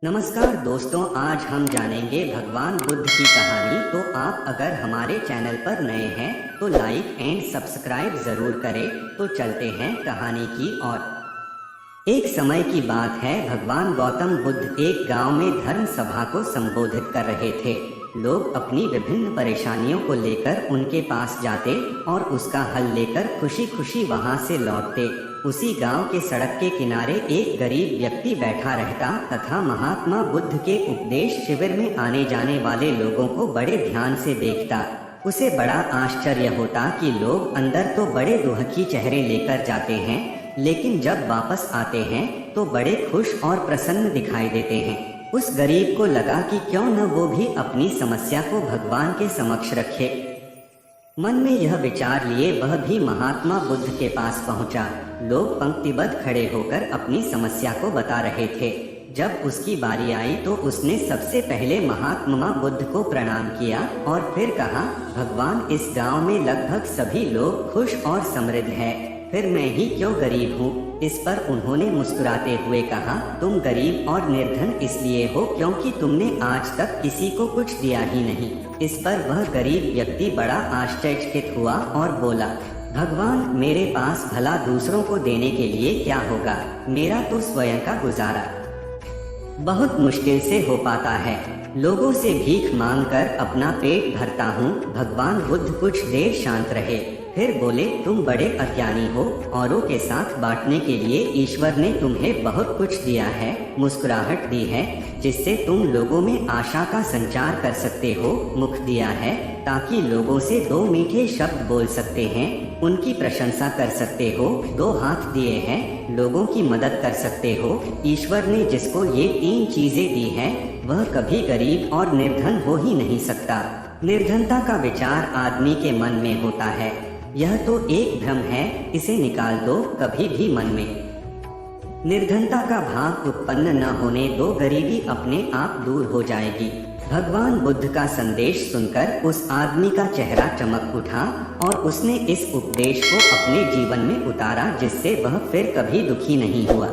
नमस्कार दोस्तों, आज हम जानेंगे भगवान बुद्ध की कहानी। तो आप अगर हमारे चैनल पर नए हैं तो लाइक एंड सब्सक्राइब जरूर करें। तो चलते हैं कहानी की ओर। एक समय की बात है, भगवान गौतम बुद्ध एक गांव में धर्म सभा को संबोधित कर रहे थे। लोग अपनी विभिन्न परेशानियों को लेकर उनके पास जाते और उसका हल लेकर खुशी खुशी वहां से लौटते। उसी गांव के सड़क के किनारे एक गरीब व्यक्ति बैठा रहता तथा महात्मा बुद्ध के उपदेश शिविर में आने जाने वाले लोगों को बड़े ध्यान से देखता। उसे बड़ा आश्चर्य होता कि लोग अंदर तो बड़े दुखी चेहरे लेकर जाते हैं, लेकिन जब वापस आते हैं तो बड़े खुश और प्रसन्न दिखाई देते हैं। उस गरीब को लगा कि क्यों न वो भी अपनी समस्या को भगवान के समक्ष रखे। मन में यह विचार लिए वह भी महात्मा बुद्ध के पास पहुंचा। लोग पंक्तिबद्ध खड़े होकर अपनी समस्या को बता रहे थे। जब उसकी बारी आई तो उसने सबसे पहले महात्मा बुद्ध को प्रणाम किया और फिर कहा, भगवान, इस गांव में लगभग सभी लोग खुश और समृद्ध हैं, फिर मैं ही क्यों गरीब हूँ। इस पर उन्होंने मुस्कुराते हुए कहा, तुम गरीब और निर्धन इसलिए हो क्योंकि तुमने आज तक किसी को कुछ दिया ही नहीं। इस पर वह गरीब व्यक्ति बड़ा आश्चर्यचकित हुआ और बोला, भगवान, मेरे पास भला दूसरों को देने के लिए क्या होगा, मेरा तो स्वयं का गुजारा बहुत मुश्किल से हो पाता है। लोगों से भीख मांगकर अपना पेट भरता हूँ। भगवान बुद्ध कुछ देर शांत रहे, फिर बोले, तुम बड़े अज्ञानी हो। औरों के साथ बांटने के लिए ईश्वर ने तुम्हें बहुत कुछ दिया है, मुस्कुराहट दी है जिससे तुम लोगों में आशा का संचार कर सकते हो, मुख दिया है ताकि लोगों से दो मीठे शब्द बोल सकते हैं, उनकी प्रशंसा कर सकते हो, दो हाथ दिए हैं, लोगों की मदद कर सकते हो। ईश्वर ने जिसको ये तीन चीजें दी हैं वह कभी गरीब और निर्धन हो ही नहीं सकता। निर्धनता का विचार आदमी के मन में होता है, यह तो एक भ्रम है, इसे निकाल दो कभी भी मन में। निर्धनता का भाव उत्पन्न न होने दो, गरीबी अपने आप दूर हो जाएगी। भगवान बुद्ध का संदेश सुनकर उस आदमी का चेहरा चमक उठा और उसने इस उपदेश को अपने जीवन में उतारा, जिससे वह फिर कभी दुखी नहीं हुआ।